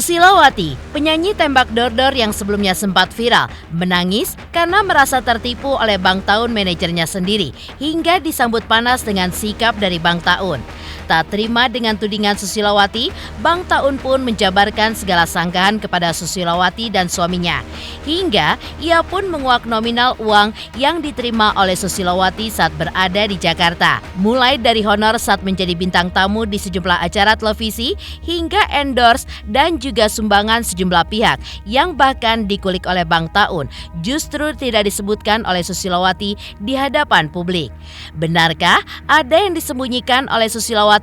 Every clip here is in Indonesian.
Susilowati, penyanyi tembak dor-dor yang sebelumnya sempat viral, menangis karena merasa tertipu oleh Bang Taun manajernya sendiri hingga disambut panas dengan sikap dari Bang Taun. Tak terima dengan tudingan Susilowati, Bang Taun pun menjabarkan segala sanggahan kepada Susilowati dan suaminya. Hingga ia pun menguak nominal uang yang diterima oleh Susilowati saat berada di Jakarta. Mulai dari honor saat menjadi bintang tamu di sejumlah acara televisi, hingga endorse dan juga sumbangan sejumlah pihak yang bahkan dikulik oleh Bang Taun justru tidak disebutkan oleh Susilowati di hadapan publik. Benarkah ada yang disembunyikan oleh Susilowati?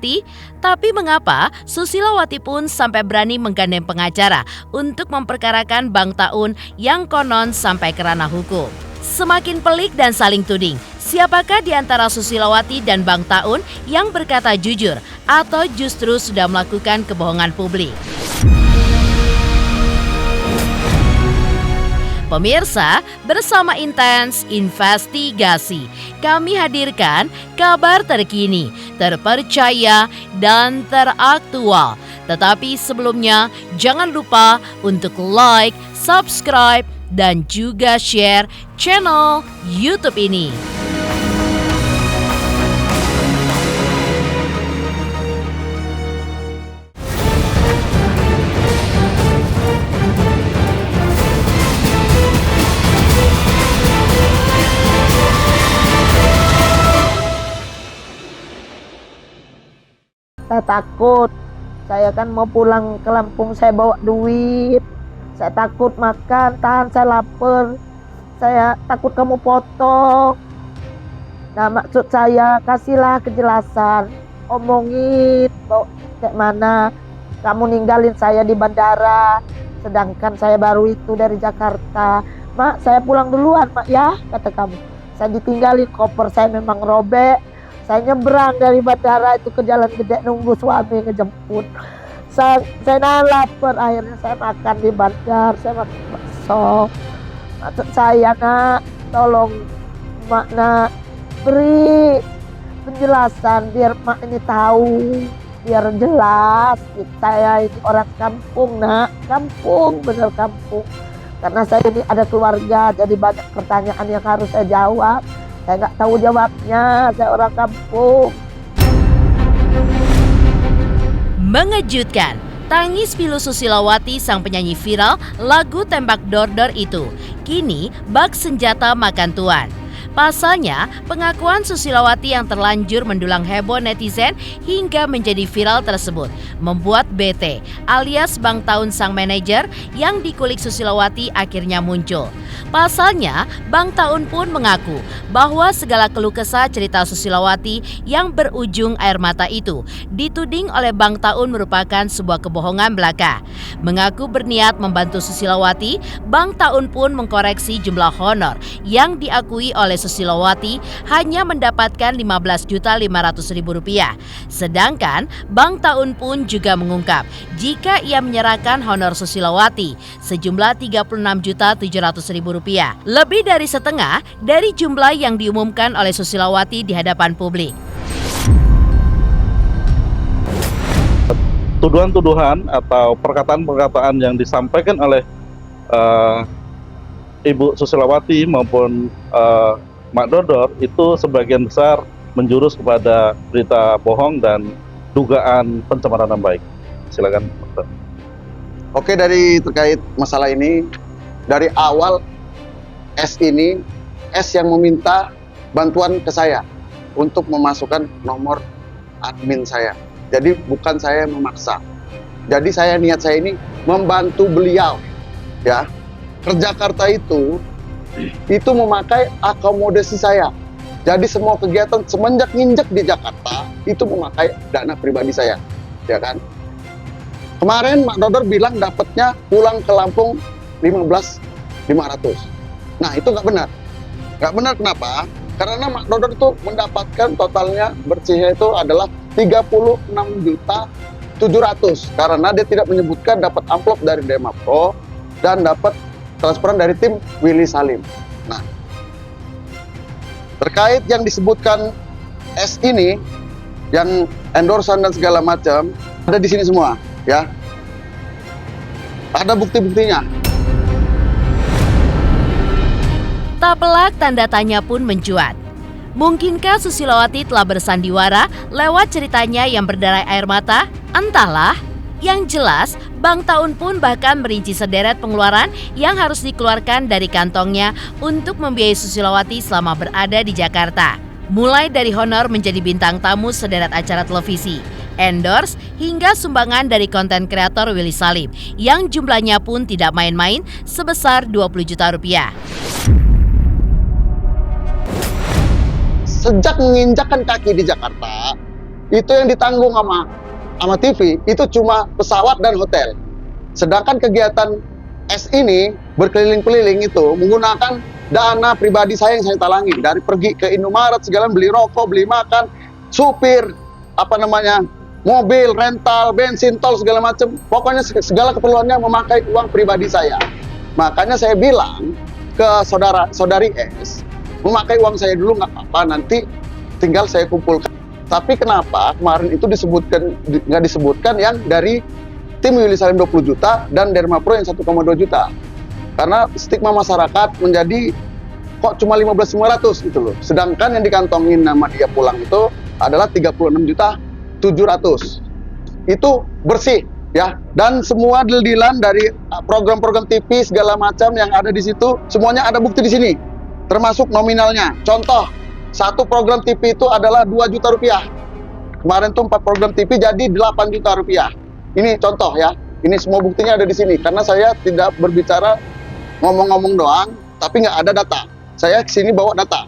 Tapi mengapa Susilowati pun sampai berani menggandeng pengacara untuk memperkarakan Bang Taun yang konon sampai ke ranah hukum? Semakin pelik dan saling tuding. Siapakah di antara Susilowati dan Bang Taun yang berkata jujur atau justru sudah melakukan kebohongan publik? Pemirsa, bersama Intens Investigasi, kami hadirkan kabar terkini, terpercaya, dan teraktual. Tetapi sebelumnya, jangan lupa untuk like, subscribe, dan juga share channel YouTube ini. Saya takut, saya kan mau pulang ke Lampung, saya bawa duit. Saya takut makan, tahan, saya lapar. Saya takut kamu potong. Nah, maksud saya, kasihlah kejelasan. Omongin, bawa kayak mana. Kamu ninggalin saya di bandara, sedangkan saya baru itu dari Jakarta. Mak, saya pulang duluan, Mak, ya, kata kamu. Saya ditinggalin, koper saya memang robek. Saya nyebrang dari bandara itu ke Jalan Gede nunggu suami ngejemput. Saya nahan lapar, akhirnya saya makan di bandar, saya makan bakso. Maksud saya, nak, tolong mak, nak, beri penjelasan biar mak ini tahu, biar jelas. Saya ini orang kampung, nak, kampung, bener kampung. Karena saya ini ada keluarga, jadi banyak pertanyaan yang harus saya jawab. Saya nggak tahu jawabnya, saya orang kampung. Mengejutkan, tangis pilu Susilowati sang penyanyi viral lagu Tembak Dor-Dor itu kini bak senjata makan tuan. Pasalnya, pengakuan Susilowati yang terlanjur mendulang heboh netizen hingga menjadi viral tersebut membuat BT alias Bang Taun sang manajer yang dikulik Susilowati akhirnya muncul. Pasalnya, Bang Taun pun mengaku bahwa segala keluh kesah cerita Susilowati yang berujung air mata itu dituding oleh Bang Taun merupakan sebuah kebohongan belaka. Mengaku berniat membantu Susilowati, Bang Taun pun mengkoreksi jumlah honor yang diakui oleh Susilowati hanya mendapatkan Rp15.500.000. Sedangkan Bang Taun pun juga mengungkap jika ia menyerahkan honor Susilowati sejumlah Rp36.700.000, lebih dari setengah dari jumlah yang diumumkan oleh Susilowati di hadapan publik. Tuduhan-tuduhan atau perkataan-perkataan yang disampaikan oleh Ibu Susilowati maupun Mak Dor-Dor itu sebagian besar menjurus kepada berita bohong dan dugaan pencemaran nama baik. Silakan. Oke, dari terkait masalah ini, dari awal S yang meminta bantuan ke saya untuk memasukkan nomor admin saya. Jadi bukan saya yang memaksa. Jadi niat saya ini membantu beliau, ya. Ke Jakarta itu memakai akomodasi saya. Jadi semua kegiatan semenjak nginjek di Jakarta itu memakai dana pribadi saya, ya kan. Kemarin Mak Dor-Dor bilang dapatnya pulang ke Lampung 15.500. Nah, itu nggak benar. Nggak benar kenapa? Karena Mak Dor-Dor itu mendapatkan totalnya bersihnya itu adalah 36.700.000 karena dia tidak menyebutkan dapat amplop dari Demapro dan dapat transferan dari tim Willy Salim. Nah, terkait yang disebutkan S ini, yang endorsan dan segala macam ada di sini semua, ya. Ada bukti-buktinya. Tak pelak tanda tanya pun mencuat. Mungkinkah Susilowati telah bersandiwara lewat ceritanya yang berderai air mata? Entahlah. Yang jelas, Bang Taun pun bahkan merinci sederet pengeluaran yang harus dikeluarkan dari kantongnya untuk membiayai Susilowati selama berada di Jakarta. Mulai dari honor menjadi bintang tamu sederet acara televisi, endorse, hingga sumbangan dari konten kreator Willy Salim yang jumlahnya pun tidak main-main sebesar 20 juta rupiah. Sejak menginjakkan kaki di Jakarta, itu yang ditanggung sama TV itu cuma pesawat dan hotel. Sedangkan kegiatan S ini berkeliling-keliling itu menggunakan dana pribadi saya yang saya talangin, dari pergi ke Indomaret segala, beli rokok, beli makan, supir, mobil, rental, bensin, tol segala macam. Pokoknya segala keperluannya memakai uang pribadi saya. Makanya saya bilang ke saudari S, memakai uang saya dulu nggak apa-apa, nanti tinggal saya kumpulkan. Tapi kenapa kemarin itu nggak disebutkan yang dari tim Willy Salim 20 juta dan Derma Pro yang 1,2 juta? Karena stigma masyarakat menjadi kok cuma 15.500 gitu loh. Sedangkan yang dikantongin nama dia pulang itu adalah 36 juta 700. Itu bersih ya. Dan semua deal-dealan dari program-program TV segala macam yang ada di situ, semuanya ada bukti di sini. Termasuk nominalnya. Contoh, satu program TV itu adalah 2 juta rupiah. Kemarin tuh 4 program TV jadi 8 juta rupiah. Ini contoh ya. Ini semua buktinya ada di sini. Karena saya tidak berbicara ngomong-ngomong doang, tapi nggak ada data. Saya kesini bawa data.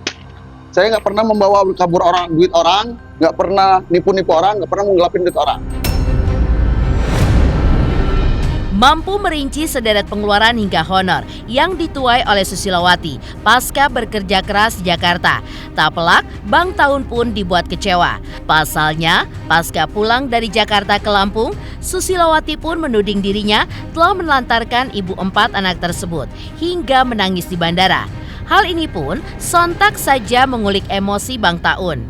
Saya nggak pernah membawa kabur duit orang, nggak pernah nipu-nipu orang, nggak pernah menggelapin duit orang. Mampu merinci sederet pengeluaran hingga honor yang dituai oleh Susilowati pasca bekerja keras di Jakarta. Tak pelak, Bang Taun pun dibuat kecewa. Pasalnya, pasca pulang dari Jakarta ke Lampung, Susilowati pun menuding dirinya telah menelantarkan ibu 4 anak tersebut hingga menangis di bandara. Hal ini pun sontak saja mengulik emosi Bang Taun.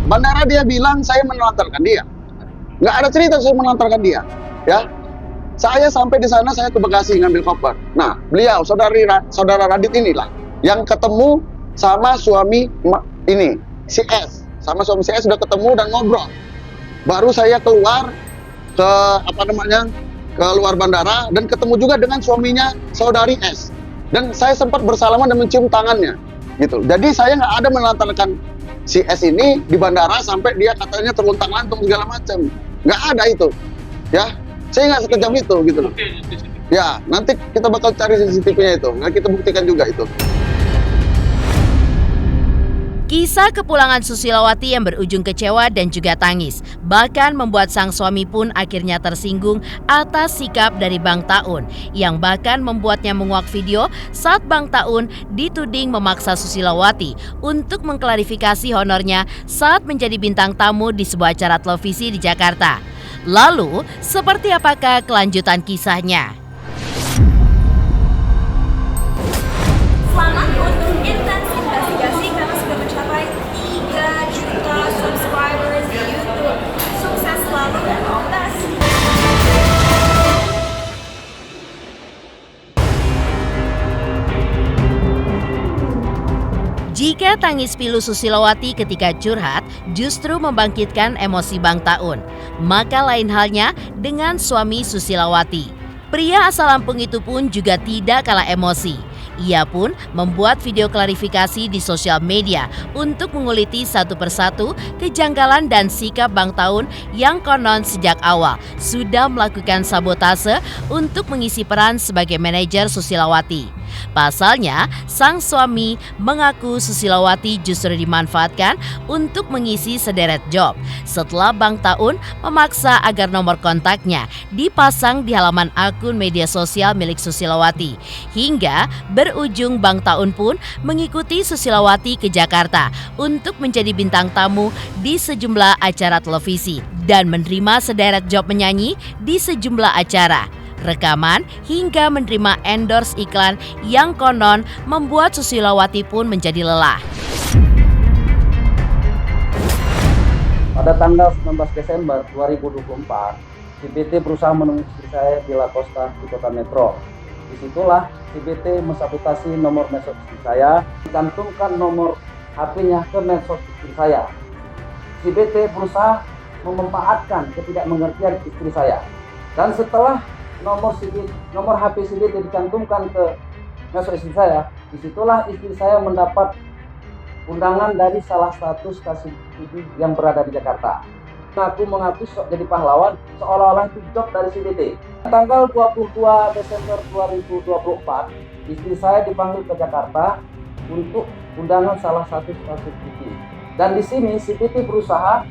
Bandara dia bilang saya menelantarkan dia. Nggak ada cerita saya menelantarkan dia, ya. Saya sampai di sana, saya ke Bekasi ngambil koper. Nah, beliau saudara Radit inilah yang ketemu sama suami ini, si S. Sama suami si S sudah ketemu dan ngobrol. Baru saya keluar ke ke luar bandara dan ketemu juga dengan suaminya saudari S. Dan saya sempat bersalaman dan mencium tangannya, gitu. Jadi saya nggak ada menelantarkan si S ini di bandara sampai dia katanya terluntang-lantung segala macam. Nggak ada itu, ya. Saya nggak sekejam itu, gitu loh. Ya, nanti kita bakal cari CCTV-nya itu. Nah, kita buktikan juga itu. Kisah kepulangan Susilowati yang berujung kecewa dan juga tangis, bahkan membuat sang suami pun akhirnya tersinggung atas sikap dari Bang Taun, yang bahkan membuatnya menguak video saat Bang Taun dituding memaksa Susilowati untuk mengklarifikasi honornya saat menjadi bintang tamu di sebuah acara televisi di Jakarta. Lalu, seperti apakah kelanjutan kisahnya? Selamat untuk intens investigasi karena sudah mencapai 3 juta subscribers di YouTube. Sukses selalu dan all the best. Jika tangis pilu Susilowati ketika curhat justru membangkitkan emosi Bang Taun, maka lain halnya dengan suami Susilowati. Pria asal Lampung itu pun juga tidak kalah emosi. Ia pun membuat video klarifikasi di sosial media untuk menguliti satu persatu kejanggalan dan sikap Bang Taun yang konon sejak awal sudah melakukan sabotase untuk mengisi peran sebagai manajer Susilowati. Pasalnya, sang suami mengaku Susilowati justru dimanfaatkan untuk mengisi sederet job setelah Bang Taun memaksa agar nomor kontaknya dipasang di halaman akun media sosial milik Susilowati. Hingga berujung Bang Taun pun mengikuti Susilowati ke Jakarta untuk menjadi bintang tamu di sejumlah acara televisi dan menerima sederet job menyanyi di sejumlah acara. Rekaman hingga menerima endorse iklan yang konon membuat Susilowati pun menjadi lelah. Pada Pada tanggal 19 Desember 2024, CBT berusaha menemui istri saya di La Costa di Kota Metro. Disitulah CBT mensabotasi nomor medsos istri saya, mencantumkan nomor HP-nya ke medsos istri saya. CBT berusaha memanfaatkan ketidakmengertian istri saya. Dan setelah nomor HP CBT dicantumkan ke medsos istri saya, disitulah istri saya mendapat undangan dari salah satu stasiun TV yang berada di Jakarta. Aku mengaku jadi pahlawan, seolah-olah itu job dari CBT. Tanggal 22 Desember 2024, istri saya dipanggil ke Jakarta untuk undangan salah satu stasiun TV. Dan di sini CBT berusaha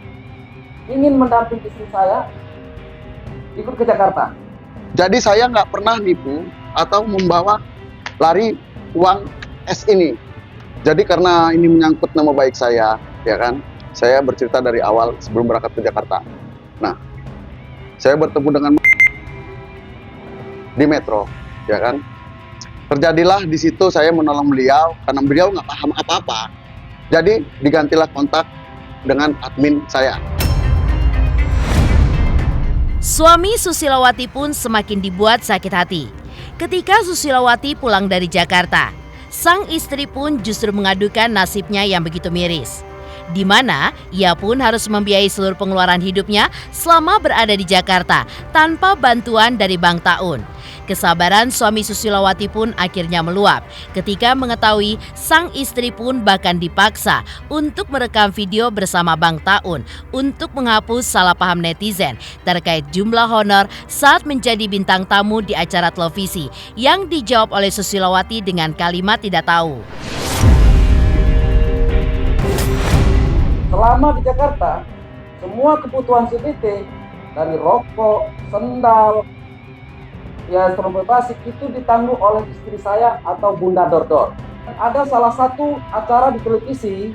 ingin mendampingi istri saya ikut ke Jakarta. Jadi saya nggak pernah nipu atau membawa lari uang S ini. Jadi karena ini menyangkut nama baik saya, ya kan, saya bercerita dari awal sebelum berangkat ke Jakarta. Nah, saya bertemu dengan di Metro, ya kan. Terjadilah di situ saya menolong beliau karena beliau nggak paham apa-apa. Jadi digantilah kontak dengan admin saya. Suami Susilawati pun semakin dibuat sakit hati. Ketika Susilawati pulang dari Jakarta, sang istri pun justru mengadukan nasibnya yang begitu miris, di mana ia pun harus membiayai seluruh pengeluaran hidupnya selama berada di Jakarta tanpa bantuan dari Bang Taun. Kesabaran suami Susilawati pun akhirnya meluap ketika mengetahui sang istri pun bahkan dipaksa untuk merekam video bersama Bang Taun untuk menghapus salah paham netizen terkait jumlah honor saat menjadi bintang tamu di acara televisi yang dijawab oleh Susilawati dengan kalimat tidak tahu. Selama di Jakarta, semua kebutuhan CBT dari rokok, sendal, ya transportasi itu ditanggung oleh istri saya atau Bunda Dordor. Ada salah satu acara di televisi,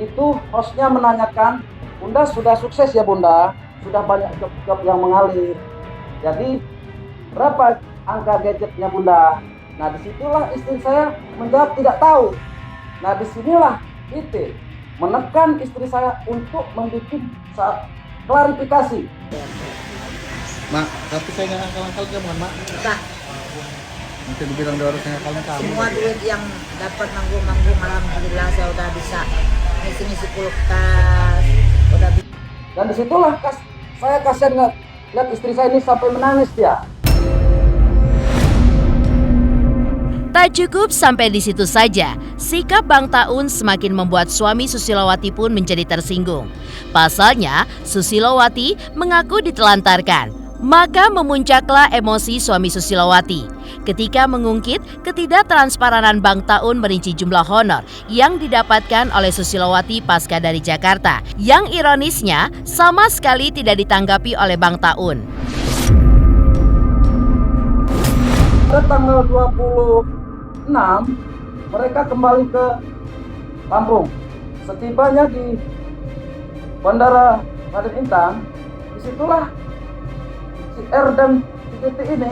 itu hostnya menanyakan, Bunda sudah sukses ya Bunda, sudah banyak job-job yang mengalir. Jadi berapa angka gadgetnya Bunda? Nah disitulah istri saya menjawab tidak tahu. Nah disinilah itu menekan istri saya untuk membuat klarifikasi. Mak, tapi saya nggak ngakal-ngakal kan, mohon mak. Nah, Nanti dibilang dia harus ngakal-ngakal. semua duit yang dapat manggung-manggung alhamdulillah saya udah bisa ngisi-ngisi kulkas, udah bisa. Dan disitulah saya kasihan lihat istri saya ini sampai menangis dia. Tak cukup sampai di situ saja, sikap Bang Taun semakin membuat suami Susilawati pun menjadi tersinggung. Pasalnya, Susilawati mengaku ditelantarkan. Maka memuncaklah emosi suami Susilawati ketika mengungkit ketidaktransparan Bang Taun merinci jumlah honor yang didapatkan oleh Susilawati pasca dari Jakarta, yang ironisnya sama sekali tidak ditanggapi oleh Bang Taun. Pada tanggal 26, mereka kembali ke Lampung. Setibanya di Bandara Raden Intan, disitulah si R dan CBT ini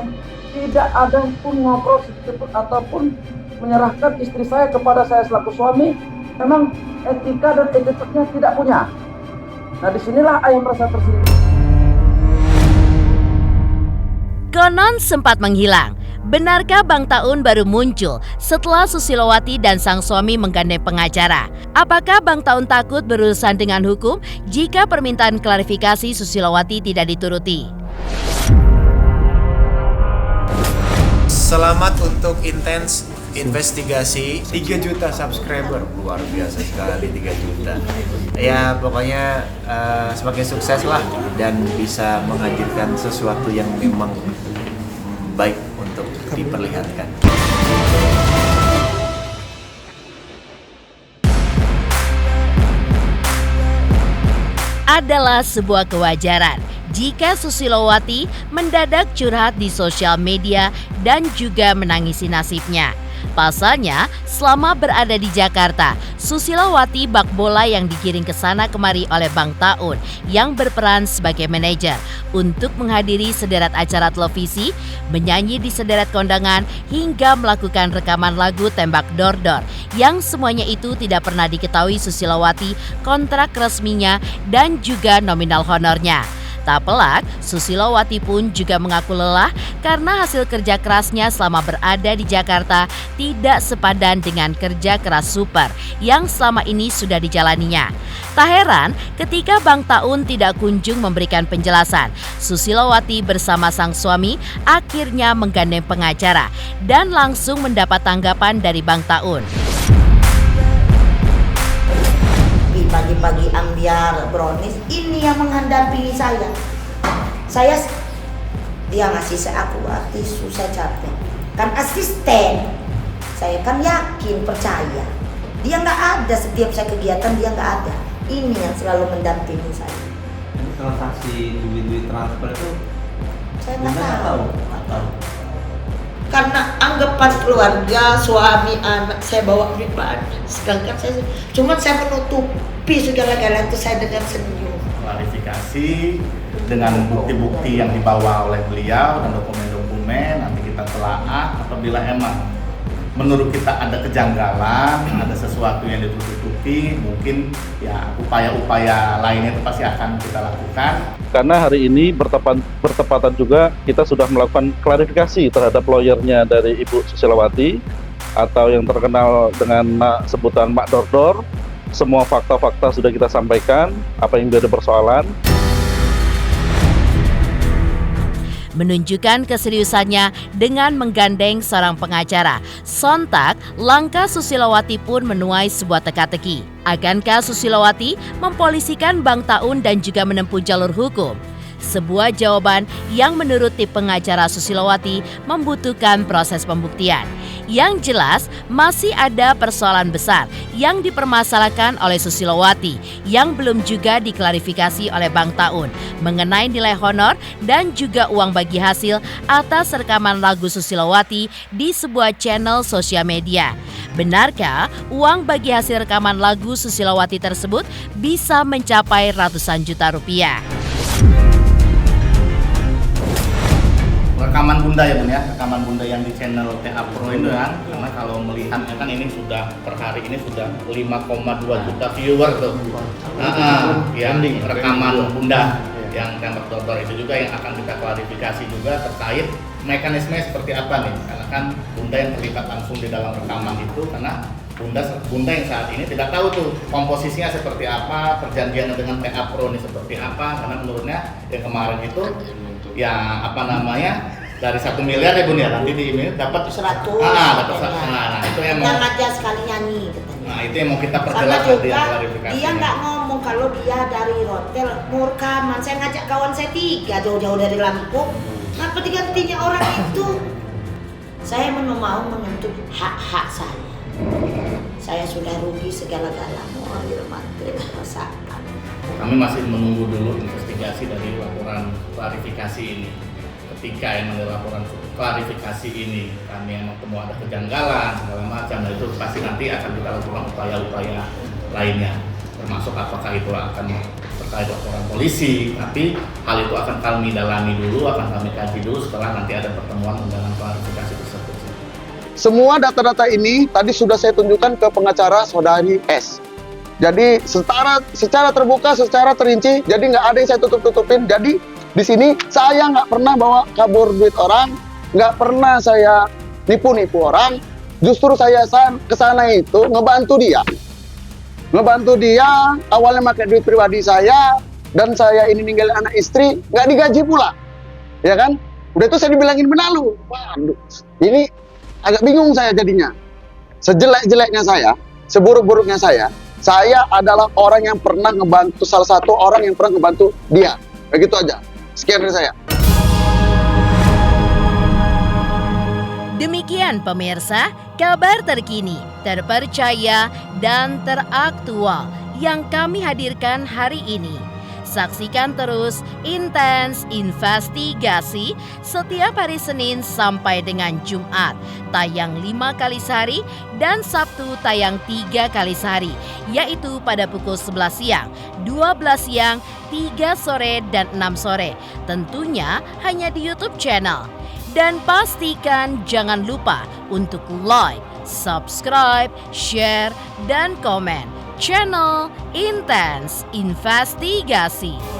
tidak ada pun ngobrol sedikit ataupun menyerahkan istri saya kepada saya selaku suami. Memang etika dan etiknya tidak punya. Nah disinilah ayah merasa tersinggung. Konon sempat menghilang. Benarkah Bang Taun baru muncul setelah Susilawati dan sang suami menggandeng pengacara? Apakah Bang Taun takut berurusan dengan hukum jika permintaan klarifikasi Susilawati tidak dituruti? Selamat untuk intens investigasi 3 juta subscriber, luar biasa sekali 3 juta. Ya pokoknya semakin sukses lah dan bisa menghadirkan sesuatu yang memang baik untuk diperlihatkan. Adalah sebuah kewajaran jika Susilawati mendadak curhat di sosial media dan juga menangisi nasibnya. Pasalnya, selama berada di Jakarta, Susilawati bak bola yang digiring ke sana kemari oleh Bang Taun yang berperan sebagai manajer untuk menghadiri sederet acara televisi, menyanyi di sederet kondangan, hingga melakukan rekaman lagu Tembak Dor-Dor yang semuanya itu tidak pernah diketahui Susilawati kontrak resminya dan juga nominal honornya. Tak pelak, Susilawati pun juga mengaku lelah karena hasil kerja kerasnya selama berada di Jakarta tidak sepadan dengan kerja keras Super yang selama ini sudah dijalaninya. Tak heran ketika Bang Taun tidak kunjung memberikan penjelasan, Susilawati bersama sang suami akhirnya menggandeng pengacara dan langsung mendapat tanggapan dari Bang Taun. Pagi-pagi ambiar brownies ini yang mendampingi saya. Dia ngasih saya aku artis susah capek. Kan asisten. Saya kan yakin percaya. Dia nggak ada setiap saya kegiatan dia nggak ada. Ini yang selalu mendampingi saya. Ini transaksi duit transfer itu Saya nggak tahu. Karena anggapan keluarga, suami, anak saya bawa pribadi. Sedangkan saya menutupi segala-galanya itu saya dengan senyum. Klarifikasi dengan bukti-bukti yang dibawa oleh beliau dan dokumen-dokumen nanti kita telaah. Apabila emang menurut kita ada kejanggalan, ada sesuatu yang ditutupi, mungkin ya upaya-upaya lainnya itu pasti akan kita lakukan. Karena hari ini bertepatan juga kita sudah melakukan klarifikasi terhadap lawyernya dari Ibu Susilawati atau yang terkenal dengan sebutan Mak Dor-Dor. Semua fakta-fakta sudah kita sampaikan, apa yang menjadi persoalan. Menunjukkan keseriusannya dengan menggandeng seorang pengacara. Sontak, langkah Susilawati pun menuai sebuah teka-teki. Akankah Susilawati mempolisikan Bang Taun dan juga menempuh jalur hukum? Sebuah jawaban yang menurut tim pengacara Susilawati membutuhkan proses pembuktian. Yang jelas masih ada persoalan besar yang dipermasalahkan oleh Susilawati yang belum juga diklarifikasi oleh Bang Taun mengenai nilai honor dan juga uang bagi hasil atas rekaman lagu Susilawati di sebuah channel sosial media. Benarkah uang bagi hasil rekaman lagu Susilawati tersebut bisa mencapai ratusan juta rupiah? Rekaman Bunda ya Bun ya, rekaman Bunda yang di channel TA Pro itu kan, karena kalau melihatnya kan ini sudah per hari ini sudah 5,2 juta viewer tuh. Yang rekaman Bunda yang Tembak Dor-Dor itu juga yang akan kita klarifikasi juga terkait mekanisme seperti apa nih, karena kan Bunda yang terlibat langsung di dalam rekaman itu, karena Bunda yang saat ini tidak tahu tuh komposisinya seperti apa, perjanjiannya dengan TA Pro ini seperti apa, karena menurutnya yang kemarin itu ya dari 1 miliar ya Bun ya, nanti di ini dapat 100. Dapat 100. Nah, itu yang mau aja sekali nyanyi katanya. Nah, itu yang mau kita perjelas Sama nanti juga, yang klarifikasi. dia nggak ngomong kalau dia dari hotel mau rekaman. Saya ngajak kawan saya 3 jauh-jauh dari Lampung. Kenapa digantinya orang itu? Saya mau menuntut hak-hak saya. Saya sudah rugi segala-galanya, moral, materi, perasaan. Kami masih menunggu dulu investigasi dari laporan klarifikasi ini. Ketika yang dari laporan klarifikasi ini kami yang ketemu ada kejanggalan segala macam, dan itu pasti nanti akan kita lakukan upaya-upaya lainnya, termasuk apakah itu akan terkait laporan polisi. Tapi hal itu akan kami dalami dulu, akan kami kaji dulu setelah nanti ada pertemuan dengan klarifikasi tersebut. Semua data-data ini tadi sudah saya tunjukkan ke pengacara saudari S. Jadi secara terbuka, secara terinci, jadi nggak ada yang saya tutup-tutupin. Jadi di sini saya nggak pernah bawa kabur duit orang, nggak pernah saya nipu-nipu orang. Justru saya ke sana itu ngebantu dia. Awalnya pakai duit pribadi saya, dan saya ini ninggalin anak istri, nggak digaji pula, ya kan? Udah itu saya dibilangin benalu. Waduh, ini agak bingung saya jadinya. Sejelek-jeleknya saya, seburuk-buruknya saya adalah orang yang pernah ngebantu, salah satu orang yang pernah ngebantu dia. Begitu aja. Sekian dari saya. Demikian pemirsa, kabar terkini, terpercaya, dan teraktual yang kami hadirkan hari ini. Saksikan terus Intens Investigasi setiap hari Senin sampai dengan Jumat, tayang 5 kali sehari, dan Sabtu tayang 3 kali sehari, yaitu pada pukul 11 siang, 12 siang, 3 sore, dan 6 sore. Tentunya hanya di YouTube channel. Dan pastikan jangan lupa untuk like, subscribe, share, dan komen channel Intens Investigasi.